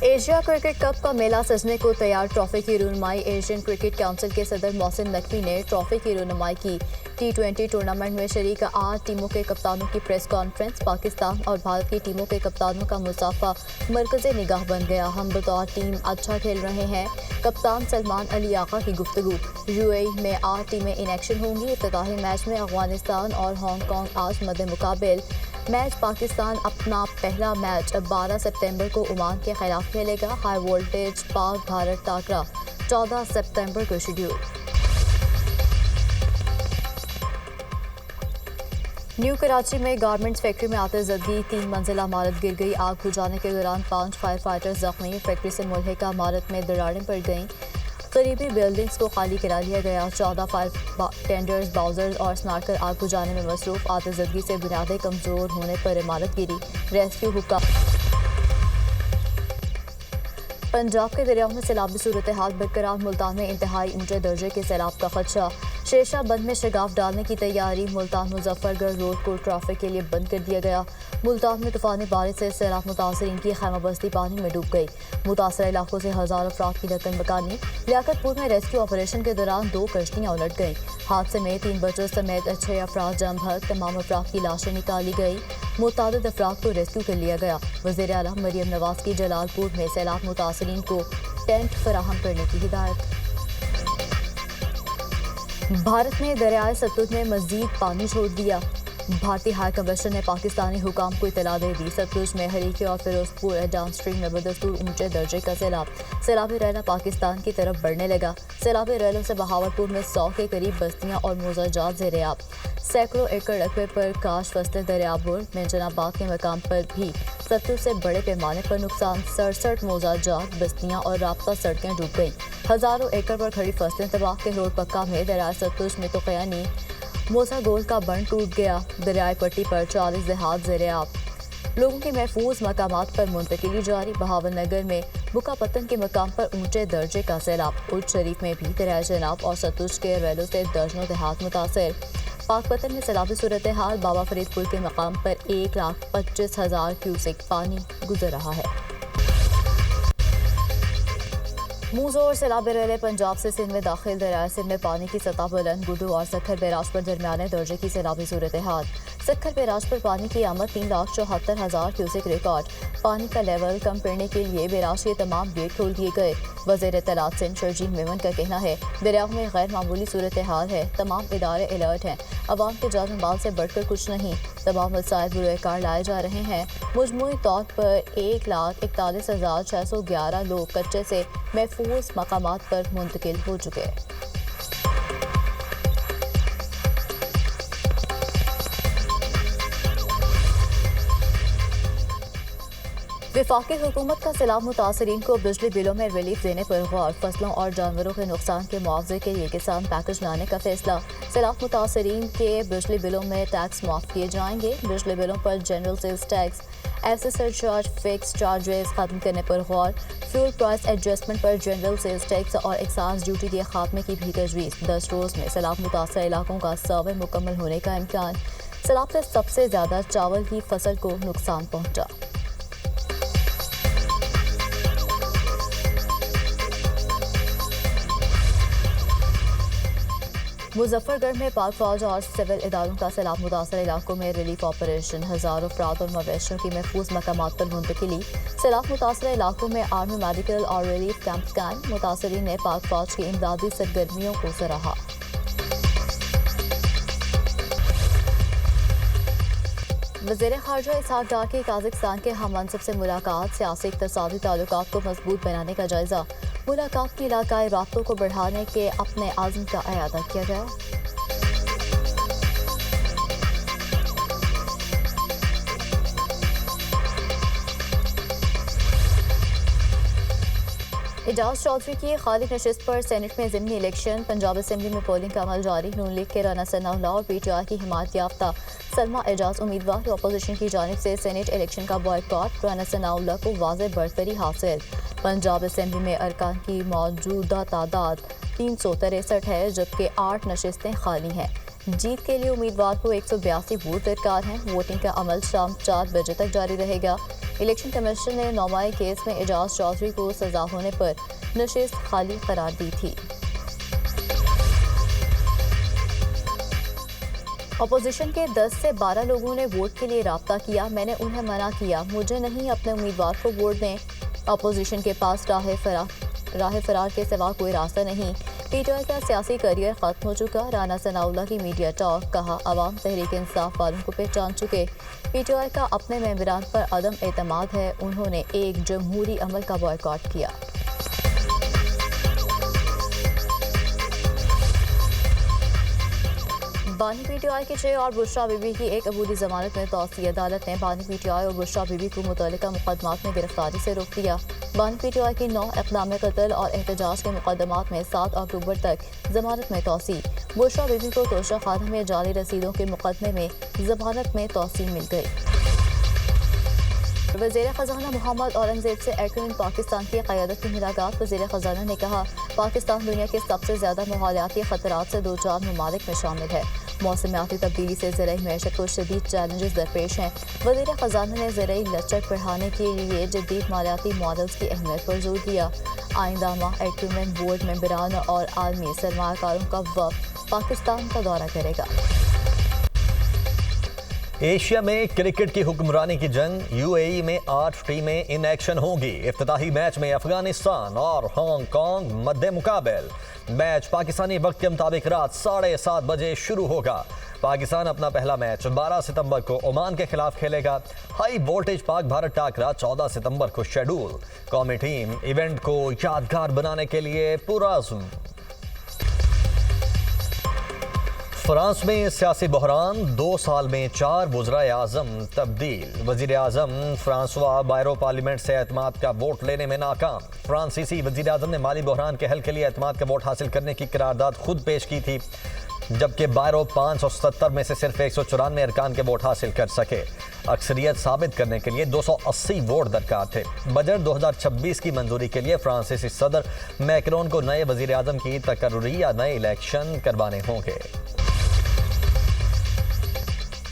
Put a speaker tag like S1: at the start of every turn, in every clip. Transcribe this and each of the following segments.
S1: Asia cricket cup का मेला सजने को तैयार। ट्रॉफी की रूनुमाई एशियन क्रिकेट काउंसिल के सदर मोहसिन नकवी ने ट्रॉफी की रूनुमाई की। T20 टूर्नामेंट में शरीक 8 टीमों के कप्तानों की प्रेस कॉन्फ्रेंस। पाकिस्तान और भारत की टीमों के कप्तानों का मुसाफा मरकज़े निगाह बन गया। हम बतौर टीम अच्छा खेल रहे हैं। कप्तान सलमान अली आका की गुफ्तगू। UAE में 8 टीमें इन एक्शन होंगी। इफ्तिताही मैच में अफगानिस्तान और हांगकॉन्ग आज मद्दे मुकाबिल। मैच पाकिस्तान अपना पहला मैच 12 सितंबर को ओमान के खिलाफ खेलेगा। हाई वोल्टेज पाक भारत टाकरा 14 सितंबर को शेड्यूल। न्यू कराची में गारमेंट्स फैक्ट्री में आतिशज़दगी, 3 मंजिला इमारत गिर गई। आग बुझाने के दौरान 5 फायर फाइटर्स जख्मी। फैक्ट्री से मुल्हिका इमारत में दरारें पड़ गईं। करीबी बिल्डिंग्स को खाली करा लिया गया। 14 फायर टेंडर्स, बाउजर्स और स्नाकर आग बुझाने में मसरूफ। आतिशज़दगी से बुनियादें कमजोर होने पर इमारत गिरी। रेस्क्यू हुक्का। पंजाब के दरियाओं में सैलाबी सूरत हाल बरकरार। मुल्तान में इंतहाई ऊंचे दर्जे के सैलाब का खदशा। शेरशाह बंद में शगाफ डालने की तैयारी। मुल्तान मुजफ्फरगढ़ रोड को ट्रैफिक के लिए बंद कर दिया गया। मुल्तान में तूफानी बारिश से सैलाब मुतासरीन की खैमा बस्ती पानी में डूब गई। मुतासर इलाकों से हजारों अफराद की नकल मकानी। लियाकतपुर में रेस्क्यू ऑपरेशन के दौरान 2 कश्तियां उलट गईं। हादसे में 3 बच्चों समेत 6 अफराद जम भग। तमाम अफराद की लाशें निकाली गई। मुतादिद अफराद को रेस्क्यू कर लिया गया। वज़ीर आला मरियम नवाज की जलालपुर में सैलाब मुतासरीन को टेंट फराहम करने की हिदायत। भारत ने दरियाए सतलुज में मजीद पानी छोड़ दिया। भारतीय हाई कमिश्नर ने पाकिस्तानी हुकाम को इतला दे दी। सतलुज में हरीके और फिरोजपुर डाउनस्ट्रीम में बदस्तूर ऊंचे दर्जे का सैलाब। सैलाबी रैला पाकिस्तान की तरफ बढ़ने लगा। सैलाबी रैलों से बहावलपुर में 100 के करीब बस्तियां और मोजाजात ज़ेर-ए-आब। सैकड़ों एकड़ रकबे पर काश फसलें दरियाबुर में जनाबाद के मकाम पर भी सतलुज से बड़े पैमाने पर नुकसान। 67 मोजाजात, बस्तियां और राब्ता सड़कें डूब गईं। हजारों एकड़ पर खड़ी फसलें तबाह। के रोड पक्का में दरिया सतलुज में तो कयानी मोसा गोल का बंद टूट गया। दरियाई पट्टी पर 40 देहात ज़ेर-ए-आब। लोगों के महफूज मकामात पर मुंतकिली जारी। बहावलनगर में बुका पत्तन के मकाम पर ऊंचे दर्जे का सैलाब। उच्च शरीफ में भी दरिया जनाब और सतलुज के रैलों से दर्जनों देहात मुतासर। पाकपतन में सैलाबी सूरत हाल। बाबा फरीद पुल के मकाम पर 1,25,000 क्यूसेक पानी गुजर रहा है। मुंहजोर सैलाब रैले पंजाब से सिंध में दाखिल। दरिया सिंध में पानी की सतह बुलंद। गुड्डू और सक्खर बैराज पर दरमियाने दर्जे की सैलाबी सूरत हाल। सक्खर बैराज पर पानी की आमद 3,74,000 क्यूसेक रिकॉर्ड। पानी का लेवल कम करने के लिए बैराज के तमाम गेट खोल दिए गए। वज़ीर इत्तलात सिंध शर्जील मेमन का कहना है दरिया में गैर मामूली सूरत हाल है। तमाम इदारे अलर्ट हैं। अवाम के जान माल से बढ़कर कुछ नहीं। तमाम वसाइल बुरुकार लाए जा रहे हैं। मजमूई तौर पर 1,41,611 लोग कच्चे से महफूज मकामात पर मुंतकिल हो चुके हैं। वफाकी हुकूमत का सैलाब मुतासरीन को बिजली बिलों में रिलीफ देने पर गौर। फसलों और जानवरों के नुकसान के मुआवजे के लिए किसान पैकेज लाने का फैसला। सैलाब मुतासरीन के बिजली बिलों में टैक्स माफ किए जाएंगे। बिजली बिलों पर general sales tax, FC surcharge, fix charges खत्म करने पर गौर। फ्यूल प्राइस एडजस्टमेंट पर जनरल सेल्स टैक्स और एक्साइज ड्यूटी के खात्मे की भी तजवीज़। 10 रोज़ में सैलाब मुतासर इलाकों का सर्वे मुकम्मल होने का इम्कान। सैलाब से सबसे ज़्यादा चावल की फसल को नुकसान पहुँचा। मुजफ्फरगढ़ में पाक फौज और सिविल इदारों का सैलाब मुतासर इलाकों में रिलीफ ऑपरेशन। हजारों अफराद और मवेशियों की महफूज मकामात पर मुंतकिली। सैलाब मुतासर इलाकों में आर्मी मेडिकल और रिलीफ कैंप कायम। मुतासरीन ने पाक फौज की इमदादी सरगर्मियों को सराहा। वज़ीर ख़ारजा इसहाक डार की काज़ाकिस्तान के हम मनसब से मुलाकात। सियासी इक़्तिसादी ताल्लुकात को मजबूत बनाने का जायज़ा। मुलाकात में इलाकाई राब्तों को बढ़ाने के अपने आज़म का अयादा किया गया। एजाज चौधरी की खालिद नशिस्त पर सेनेट में ज़िमनी इलेक्शन। पंजाब असेंबली में पोलिंग का अमल जारी। नून लीग के राना सनाउल्लाह और PTI की हिमायत याफ्ता सलमा एजाज उम्मीदवार। अपोजिशन की जानिब से सेनेट इलेक्शन का बॉयकॉट। राना सनाउल्लाह को वाज़ेह बढ़तरी हासिल। पंजाब असेंबली में अरकान की मौजूदा तादाद 363 है, जबकि 8 नशिस्तें खाली हैं। जीत के लिए उम्मीदवार को 182 वोट दरकार हैं। वोटिंग का अमल शाम 4 बजे तक जारी रहेगा। इलेक्शन कमीशन ने 9 मई केस में एजाज चौधरी को सजा होने पर नशिस्त खाली करार दी थी। अपोजिशन के 10 से 12 लोगों ने वोट के लिए राब्ता किया। मैंने उन्हें मना किया, मुझे नहीं, अपने उम्मीदवार को वोट दें। अपोजिशन के पास राह फरार के सिवा कोई रास्ता नहीं। पीटीआई का सियासी करियर खत्म हो चुका। राना सनाउल्लाह की मीडिया टॉक, कहा अवाम तहरीक इंसाफ वालों को पहचान चुके। पीटीआई का अपने मेंबरान पर अदम एतमाद है। उन्होंने एक जमहूरी अमल का बॉयकॉट किया। बानी पीटीआई के चेयर और बुशरा बीबी की एक अबूदी जमानत में तौसीह। अदालत ने बानी पीटीआई और बुशरा बीबी को मुतल्लिका मुकदमात में गिरफ्तारी से रोक दिया। बानी पीटीआई की 9 इक़दाम कत्ल और एहतजाज के मुकदमात में 7 अक्टूबर तक जमानत में तौसी। बुशरा बीबी को तोशा खाना में जाली रसीदों के मुकदमे में जमानत में तौसी मिल गई। वज़ीर ख़ज़ाना मोहम्मद औरंगज़ेब से एकुइन पाकिस्तान की क़यादत की मुलाकात। वज़ीर ख़ज़ाना ने कहा पाकिस्तान दुनिया के सबसे ज़्यादा माहौलियाती ख़तरात से 2-4 ममालिक में शामिल है। मौसमियाती तब्दीली से ज़राई मैशत को शदीद चैलेंजेस दरपेश हैं। वज़ीर ख़ज़ाना ने ज़राई लचक बढ़ाने के लिए जदीद मालियाती मॉडल्स की अहमियत पर जोर दिया। आइंदा माह एक्यूमेंट बोर्ड मेंबरान और आलमी सरमाकारों का वफ़द पाकिस्तान का दौरा करेगा।
S2: एशिया में क्रिकेट की हुक्मरानी की जंग। यूएई में 8 टीमें इन एक्शन होंगी। इफ्तिताही मैच में अफगानिस्तान और हांगकांग मध्य मुकाबल। मैच पाकिस्तानी वक्त के मुताबिक रात 7:30 बजे शुरू होगा। पाकिस्तान अपना पहला मैच 12 सितंबर को ओमान के खिलाफ खेलेगा। हाई वोल्टेज पाक भारत टाकरा 14 सितंबर को शेड्यूल। कौमी टीम इवेंट को यादगार बनाने के लिए पुरअज़्म। फ्रांस में सियासी बहरान। 2 साल में 4 वज़राए आज़म तब्दील। वज़ीर आज़म फ्रांसवा बायरो पार्लियामेंट से एतमाद का वोट लेने में नाकाम। फ्रांसीसी वज़ीर आज़म ने माली बहरान के हल के लिए एतमाद का वोट हासिल करने की करारदाद खुद पेश की थी, जबकि बायरो 570 में से सिर्फ 194 अरकान के वोट हासिल कर सके। अक्सरियत साबित करने के लिए 280 वोट दरकार थे। बजट 2026 की मंजूरी के लिए फ्रांसीसी सदर मैक्रोन को नए वज़ीर आज़म की तकर्री या नए इलेक्शन करवाने होंगे।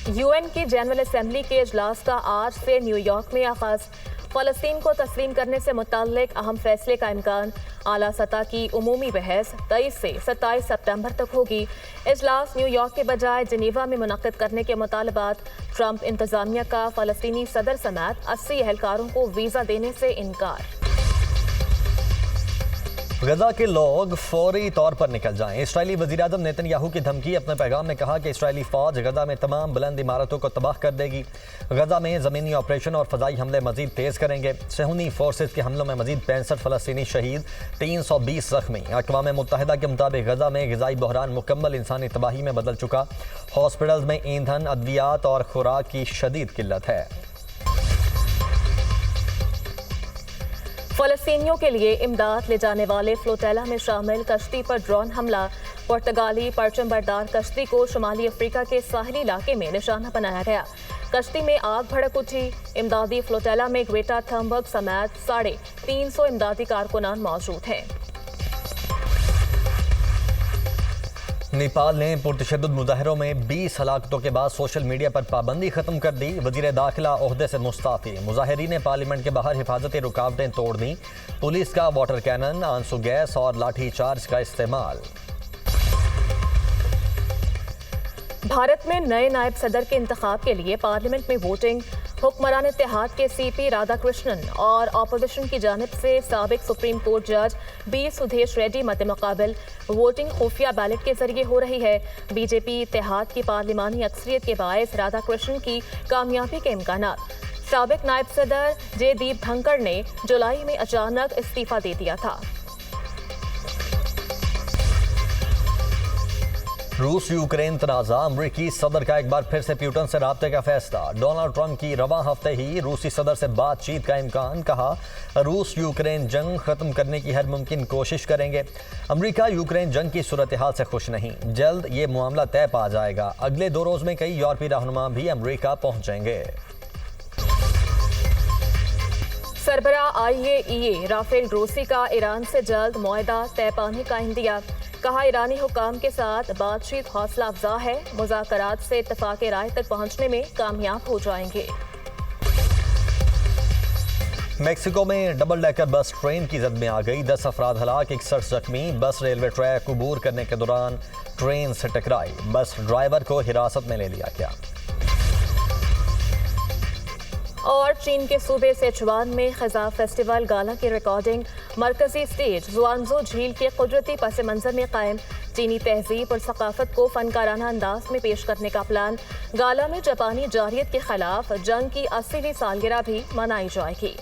S3: यूएन की जनरल असेंबली के इजलास का आज से न्यूयॉर्क में आगाज। फ़लस्तीन को तस्लीम करने से मुताल्लिक अहम फैसले का इम्कान। आला सतह की उमूमी बहस 23 से 27 सितंबर तक होगी। इजलास न्यूयॉर्क के बजाय जिनेवा में मुनक़्क़िद करने के मुतालबात। ट्रंप इंतज़ामिया का फ़लस्तीनी सदर समेत 80 एहलकारों को वीज़ा देने से इनकार।
S2: गजा के लोग फौरी तौर पर निकल जाएं। इस्राएली वज़ीर-ए-आज़म नेतन्याहू की धमकी। अपने पैगाम में कहा कि इस्राएली फ़ौज गजा में तमाम बुलंद इमारतों को तबाह कर देगी। गजा में ज़मीनी ऑपरेशन और फ़ज़ाई हमले मज़ीद तेज़ करेंगे। सहूनी फोर्सेज के हमलों में मज़ीद 65 फ़लस्तीनी शहीद, 320 ज़ख्मी। अक़वाम मुत्तहिदा के मुताबिक गजा में ग़िज़ाई बहरान मुकम्मल इंसानी तबाही में बदल चुका। हॉस्पिटल्स में ईंधन, अद्वियात और खुराक की शदीद किल्लत है।
S3: फ़लस्तीनियों के लिए इमदाद ले जाने वाले फ्लोटेला में शामिल कश्ती पर ड्रोन हमला। पुर्तगाली परचम बरदार कश्ती को शुमाली अफ्रीका के साहिली इलाके में निशाना बनाया गया। कश्ती में आग भड़क उठी। इमदादी फ्लोटेला में ग्रेटा थर्मबर्ग समेत 350 इमदादी कारकुनान मौजूद हैं।
S2: नेपाल ने पुरतशद्दुद मुजाहरों में 20 हलाकतों के बाद सोशल मीडिया पर पाबंदी खत्म कर दी। वज़ीर दाखिला ओहदे से मुस्ताफ़ी। मुजाहिरीन ने पार्लियामेंट के बाहर हिफाजती रुकावटें तोड़ दी। पुलिस का वाटर कैनन, आंसू गैस और लाठी चार्ज का इस्तेमाल।
S3: भारत में नए नायब सदर के इंतखाब के लिए पार्लियामेंट में वोटिंग। हुक्मरान इत्तेहाद के सीपी राधाकृष्णन और अपोजिशन की जानिब से साबिक सुप्रीम कोर्ट जज बी सुधेश रेड्डी मद्दे मुकाबिल। वोटिंग खुफिया बैलेट के जरिए हो रही है। बीजेपी इत्तेहाद की पार्लिमानी अक्सरियत के बायस राधाकृष्णन की कामयाबी के इम्कानात। साबिक नायब सदर जयदीप धनखड़ ने जुलाई में अचानक इस्तीफा दे दिया था।
S2: रूस यूक्रेन तनाज़ा। अमरीकी सदर का एक बार फिर से प्यूटन से राब्ते का फैसला। डोनाल्ड ट्रंप की रवां हफ्ते ही रूसी सदर से बातचीत का इम्कान। कहा रूस यूक्रेन जंग खत्म करने की हर मुमकिन कोशिश करेंगे। अमरीका यूक्रेन जंग की सूरत हाल से खुश नहीं। जल्द ये मामला तय पा जाएगा। अगले 2 रोज में कई यूरोपीय रहनुमा भी अमरीका पहुंचेंगे।
S3: सरबराह IAEA राफेल ग्रोसी का ईरान से जल्द मुआहदा तय पाने का इंदिया। कहा ईरानी हुकाम के साथ बातचीत हौसला अफजा है, मुज़ाकरात से इत्तफाक़ राय तक पहुंचने में कामयाब हो जाएंगे।
S2: मेक्सिको में डबल डेकर बस ट्रेन की जद में आ गई, 10 अफराद हलाक, 61 जख्मी। बस रेलवे ट्रैक अबूर करने के दौरान ट्रेन से टकराई, बस ड्राइवर को हिरासत में ले लिया गया।
S3: और चीन के सूबे सिचुआन में खज़ा फेस्टिवल गाला की रिकॉर्डिंग, मरकजी स्टेज जुआनजो झील के कुदरती पस मंजर में कायम, चीनी तहजीब और सकाफत को फनकाराना अंदाज में पेश करने का प्लान। गाला में जापानी जारियत के खिलाफ जंग की 80वीं सालगिरह भी मनाई जाएगी।